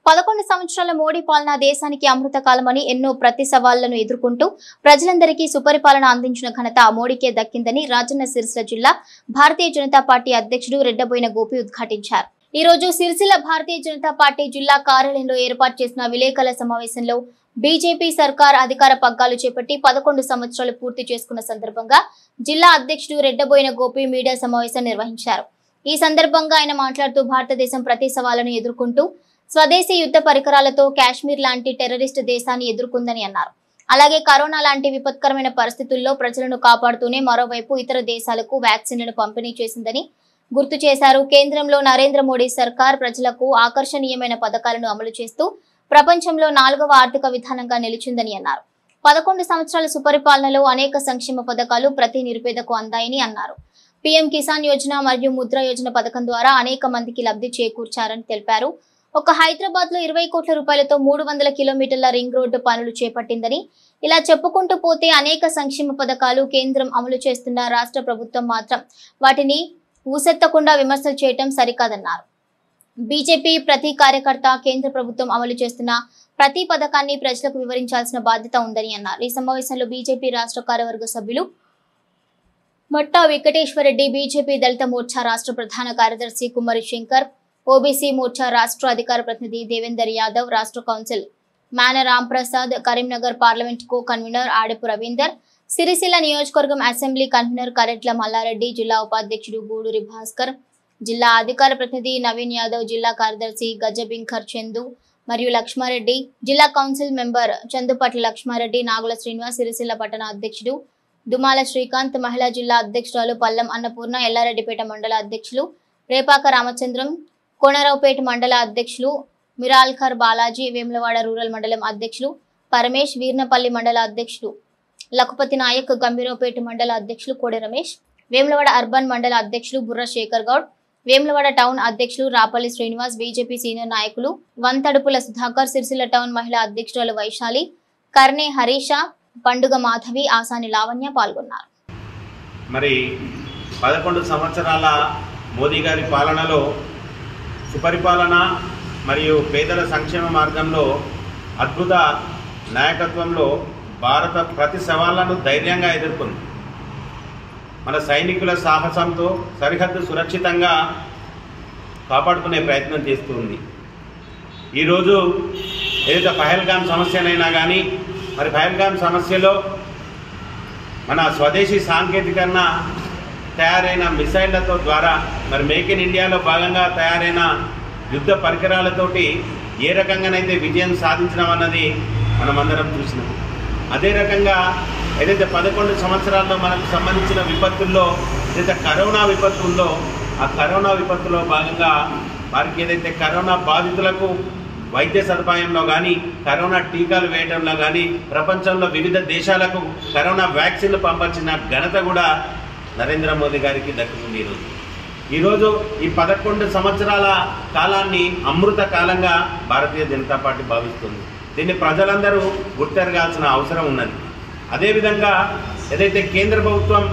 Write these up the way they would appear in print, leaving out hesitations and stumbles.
11 సంవత్సరాల మోడీ పాలన దేశానికి అమృత కాలమని ఎన్నో ప్రతి సవాళ్లను ఎదుర్కొంటూ ప్రజలందరికీ సుపరిపాలన అందించిన ఘనత మోడీకే దక్కిందని రాజన్న సిరిసిల్ల జిల్లా భారతీయ జనతా పార్టీ అధ్యక్షుడు రెడ్డబోయిన గోపి ఉద్ఘాటించారు। ఈ రోజు సిరిసిల్ల భారతీయ జనతా పార్టీ జిల్లా కార్యాలయంలో ఏర్పాటు చేసిన విలేకరుల సమావేశంలో బీజేపీ సర్కార్ అధికార పగ్గాలు చేపట్టి 11 సంవత్సరాలు పూర్తి చేసుకున్న సందర్భంగా జిల్లా అధ్యక్షుడు రెడ్డబోయిన గోపి మీడియా సమావేశం నిర్వహించారు। ఈ సందర్భంగా ఆయన మాట్లాడుతూ భారతదేశం ప్రతి సవాళ్లను ఎదుర్కొంటూ స్వదేశీ యుద్ధ పరికరాలతో కాశ్మీర్ లాంటి టెర్రరిస్ట్ దేశాన్ని ఎదుర్కొందని అన్నారు। అలాగే కరోనా లాంటి విపత్కరమైన పరిస్థితుల్లో ప్రజలను కాపాడుతూనే మరోవైపు ఇతర దేశాలకు వ్యాక్సిన్లను పంపిణీ చేసిందని గుర్తు చేశారు। కేంద్రంలో నరేంద్ర మోడీ సర్కార్ ప్రజలకు ఆకర్షణీయమైన పథకాలను అమలు చేస్తూ ప్రపంచంలో 4వ ఆర్థిక విధానంగా నిలిచిందని అన్నారు। 11 సంవత్సరాల సుపరిపాలనలో అనేక సంక్షేమ పథకాలు ప్రతి నిరుపేదకు అందాయని అన్నారు। పీఎం కిసాన్ యోజన మరియు ముద్ర యోజన పథకం ద్వారా అనేక మందికి లబ్ధి చేకూర్చారని తెలిపారు। ఒక హైదరాబాద్ లో 20 కోట్ల రూపాయలతో 300 కిలోమీటర్ల రింగ్ రోడ్డు పనులు చేపట్టిందని, ఇలా చెప్పుకుంటూ పోతే అనేక సంక్షేమ పథకాలు కేంద్రం అమలు చేస్తున్న రాష్ట్ర ప్రభుత్వం మాత్రం వాటిని ఊసెత్తకుండా విమర్శలు చేయటం సరికాదన్నారు। బీజేపీ ప్రతి కార్యకర్త కేంద్ర ప్రభుత్వం అమలు చేస్తున్న ప్రతి పథకాన్ని ప్రజలకు వివరించాల్సిన బాధ్యత ఉందని అన్నారు। ఈ సమావేశంలో బీజేపీ రాష్ట్ర కార్యవర్గ సభ్యులు మట్టా వెంకటేశ్వర రెడ్డి, బీజేపీ దళిత మోర్చా రాష్ట్ర ప్రధాన కార్యదర్శి కుమారి శంకర్, ఓబీసీ మోర్చా రాష్ట్ర అధికార ప్రతినిధి దేవేందర్ యాదవ్, రాష్ట్ర council Mana Ram Prasad, Karimnagar parliament co convener Adapu Ravinder, Sircilla నియోజకవర్గం అసెంబ్లీ కన్వీనర్ కరెట్ల మల్లారెడ్డి, జిల్లా ఉపాధ్యక్షుడు గూడూరి భాస్కర్, జిల్లా అధికార ప్రతినిధి నవీన్ యాదవ్, జిల్లా కార్యదర్శి గజబింకర్ చందు మరియు లక్ష్మారెడ్డి, జిల్లా కౌన్సిల్ మెంబర్ చందుపట్ల లక్ష్మారెడ్డి, నాగుల శ్రీనివాస్, సిరిసిల్ల పట్టణ అధ్యక్షుడు దుమాల శ్రీకాంత్, మహిళా జిల్లా అధ్యక్షురాలు పల్లం అన్నపూర్ణ, ఎల్లారెడ్డిపేట మండల అధ్యక్షులు రేపాక రామచంద్రం, కోనరావుపేట మండల అధ్యక్షులు మిరాల్కర్ బాలాజీ, వేములవాడ రూరల్ మండలం అధ్యక్షులు పరమేష్, వీర్నపల్లి మండల అధ్యక్షులు లఖపతి నాయక్, గంభీరావుపేట మండల అధ్యక్షులు కోడి రమేష్, వేములవాడ అర్బన్ మండల అధ్యక్షులు బుర్ర శేఖర్ గౌడ్, వేములవాడ టౌన్ అధ్యక్షులు రాపల్లి శ్రీనివాస్, బీజేపీ సీనియర్ నాయకులు వంతడుపుల సుధాకర్, సిరిసిల్ల టౌన్ మహిళా అధ్యక్షురాలు వైశాలి, కర్నే హరీష, పండుగ మాధవి, ఆసాని లావణ్య పాల్గొన్నారు। మరి 11 సంవత్సరాల మోదీ గారి పాలనలో సుపరిపాలన మరియు పేదల సంక్షేమ మార్గంలో అద్భుత నాయకత్వంలో భారత ప్రతి సవాళ్లను ధైర్యంగా ఎదుర్కొంది। మన సైనికుల సాహసంతో సరిహద్దు సురక్షితంగా కాపాడుకునే ప్రయత్నం చేస్తూ ఉంది। ఈరోజు ఏదైతే పహల్గామ్ సమస్యనైనా కానీ మరి పహల్గామ్ సమస్యలో మన స్వదేశీ సాంకేతికరణ తయారైన మిసైళ్లతో ద్వారా మరి మేక్ ఇన్ ఇండియాలో భాగంగా తయారైన యుద్ధ పరికరాలతోటి ఏ రకంగానైతే విజయం సాధించడం అన్నది మనమందరం చూసినాం। అదే రకంగా ఏదైతే 11 సంవత్సరాల్లో మనకు సంబంధించిన విపత్తుల్లో ఏదైతే కరోనా విపత్తు ఉందో ఆ కరోనా విపత్తులో భాగంగా వారికి ఏదైతే కరోనా బాధితులకు వైద్య సదుపాయంలో కానీ కరోనా టీకాలు వేయడంలో కానీ ప్రపంచంలో వివిధ దేశాలకు కరోనా వ్యాక్సిన్లు పంపించిన ఘనత కూడా నరేంద్ర మోదీ గారికి దక్కుతుంది। ఈరోజు ఈ 11 సంవత్సరాల కాలాన్ని అమృత కాలంగా భారతీయ జనతా పార్టీ భావిస్తుంది। దీన్ని ప్రజలందరూ గుర్తెరగాల్సిన అవసరం ఉన్నది। అదేవిధంగా ఏదైతే కేంద్ర ప్రభుత్వం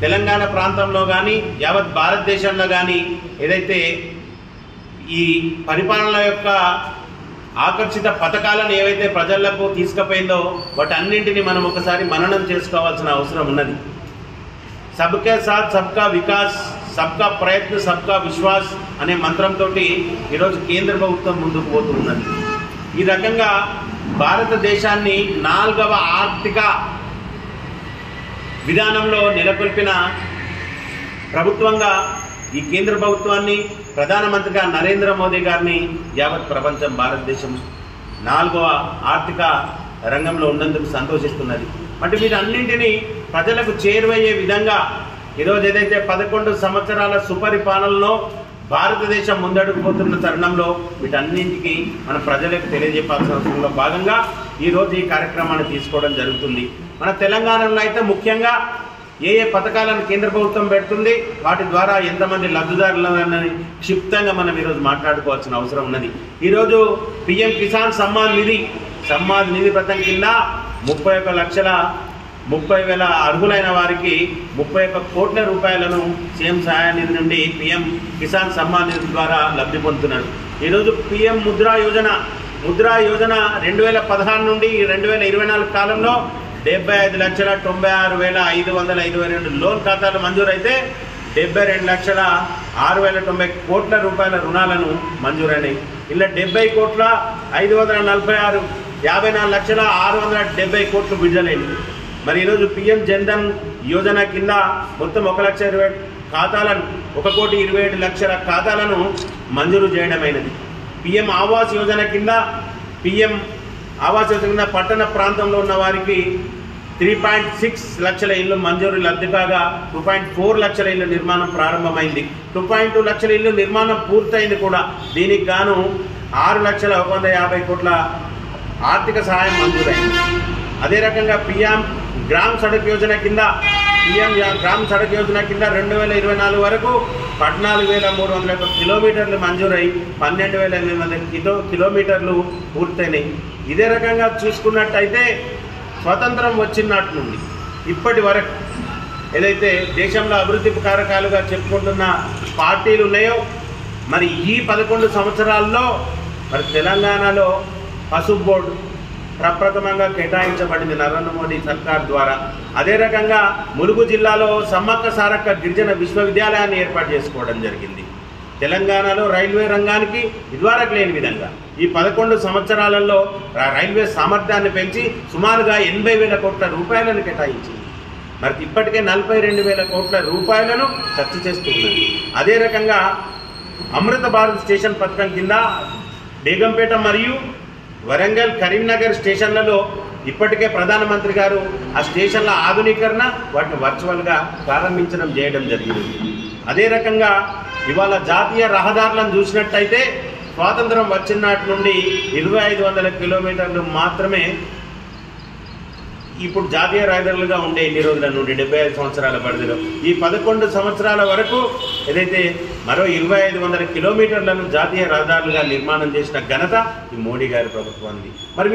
తెలంగాణ ప్రాంతంలో కానీ యావత్ భారతదేశంలో కానీ ఏదైతే ఈ పరిపాలన యొక్క ఆకర్షిత పథకాలను ఏవైతే ప్రజలకు తీసుకుపోయిందో వాటన్నింటినీ మనం ఒకసారి మననం చేసుకోవాల్సిన అవసరం ఉన్నది। సబ్కే సాత్ సబ్కా వికాస్, సబ్కా ప్రయత్న సబ్కా విశ్వాస్ అనే మంత్రంతో ఈరోజు కేంద్ర ప్రభుత్వం ముందుకు పోతూ ఉన్నది। ఈ రకంగా భారతదేశాన్ని 4వ ఆర్థిక విధానంలో నెలకొల్పిన ప్రభుత్వంగా ఈ కేంద్ర ప్రభుత్వాన్ని ప్రధానమంత్రిగా నరేంద్ర మోదీ గారిని యావత్ ప్రపంచం భారతదేశం 4వ ఆర్థిక రంగంలో ఉన్నందుకు సంతోషిస్తున్నది। అంటే వీటన్నింటినీ ప్రజలకు చేరువయ్యే విధంగా ఈరోజు ఏదైతే 11 సంవత్సరాల సుపరిపాలనలో భారతదేశం ముందడుగుపోతున్న తరుణంలో వీటన్నింటికి మన ప్రజలకు తెలియజెప్పాల్సిన అవసరంలో భాగంగా ఈరోజు ఈ కార్యక్రమాన్ని తీసుకోవడం జరుగుతుంది। మన తెలంగాణలో అయితే ముఖ్యంగా ఏ పథకాలను కేంద్ర ప్రభుత్వం పెడుతుంది, వాటి ద్వారా ఎంతమంది లబ్ధిదారులని క్షిప్తంగా మనం ఈరోజు మాట్లాడుకోవాల్సిన అవసరం ఉన్నది। ఈరోజు పీఎం కిసాన్ సమ్మాన్ నిధి పథకం కింద 31,30,000 అర్హులైన వారికి 31 కోట్ల రూపాయలను సీఎం సహాయ నిధి నుండి పీఎం కిసాన్ సమ్మాన్ నిధి ద్వారా లబ్ధి పొందుతున్నారు। ఈరోజు పిఎం ముద్రా యోజన 2016 నుండి 2024 కాలంలో 75,96,522 లోన్ ఖాతాలు మంజూరైతే 72,06,090 కోట్ల రూపాయల రుణాలను మంజూరైనాయి. ఇలా 70,54,670 కోట్లు విడుదలైంది. మరి ఈరోజు పిఎం జన్ధన్ యోజన కింద మొత్తం 1,20,000 ఖాతాలను 1,27,00,000 ఖాతాలను మంజూరు చేయడమైనది. పిఎం ఆవాస్ యోజన కింద పట్టణ ప్రాంతంలో ఉన్న వారికి 3.6 లక్షల ఇళ్లు మంజూరు లబ్ధి కాగా 2.4 లక్షల ఇళ్ల నిర్మాణం ప్రారంభమైంది. 2.2 లక్షల ఇళ్లు నిర్మాణం పూర్తయింది కూడా. దీనికి గాను 6,150 కోట్ల ఆర్థిక సహాయం మంజూరైంది. అదే రకంగా పిఎం గ్రామ్ సడక్ యోజన కింద 2024 వరకు 14,301 కిలోమీటర్లు మంజూరై 12,800 కిలోమీటర్లు పూర్తయినాయి. ఇదే రకంగా చూసుకున్నట్టయితే స్వతంత్రం వచ్చినట్టు నుండి ఇప్పటి వరకు ఏదైతే దేశంలో అభివృద్ధి కారకాలుగా చెప్పుకుంటున్న పార్టీలు ఉన్నాయో, మరి ఈ 11 సంవత్సరాల్లో మరి తెలంగాణలో పసుపు బోర్డు ప్రప్రథమంగా కేటాయించబడింది నరేంద్ర మోడీ సర్కార్ ద్వారా. అదే రకంగా ములుగు జిల్లాలో సమ్మక్క సారక్క గిరిజన విశ్వవిద్యాలయాన్ని ఏర్పాటు చేసుకోవడం జరిగింది. తెలంగాణలో రైల్వే రంగానికి ఇదివరకు లేని విధంగా ఈ 11 సంవత్సరాలలో రైల్వే సామర్థ్యాన్ని పెంచి సుమారుగా 80,000 కోట్ల రూపాయలను కేటాయించింది. మరి ఇప్పటికే 42,000 కోట్ల రూపాయలను ఖర్చు చేస్తున్నది. అదే రకంగా అమృత భారత్ స్టేషన్ పథకం కింద బేగంపేట మరియు వరంగల్, కరీంనగర్ స్టేషన్లలో ఇప్పటికే ప్రధానమంత్రి గారు ఆ స్టేషన్ల ఆధునీకరణ వాటిని వర్చువల్గా ప్రారంభించడం చేయడం జరిగింది. అదే రకంగా ఇవాళ జాతీయ రహదారులను చూసినట్టయితే స్వాతంత్రం వచ్చినట్టు నుండి 2,500 కిలోమీటర్లు మాత్రమే ఇప్పుడు జాతీయ రహదారులుగా ఉండే ఇన్ని రోజుల నుండి 75 సంవత్సరాల పరిధిలో ఈ 11 సంవత్సరాల వరకు ఏదైతే మరో 2,500 కిలోమీటర్లను జాతీయ రహదారులుగా నిర్మాణం చేసిన ఘనత ఈ మోడీ గారి ప్రభుత్వానికి. మరి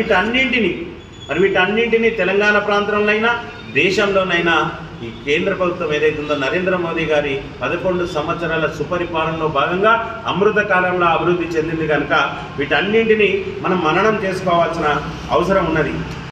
వీటన్నింటినీ తెలంగాణ ప్రాంతంలోనైనా దేశంలోనైనా ఈ కేంద్ర ప్రభుత్వం ఏదైతే ఉందో నరేంద్ర మోదీ గారి 11 సంవత్సరాల సుపరిపాలనలో భాగంగా అమృత కాలంలో అభివృద్ధి చెందింది కనుక వీటన్నింటినీ మనం మననం చేసుకోవాల్సిన అవసరం ఉన్నది.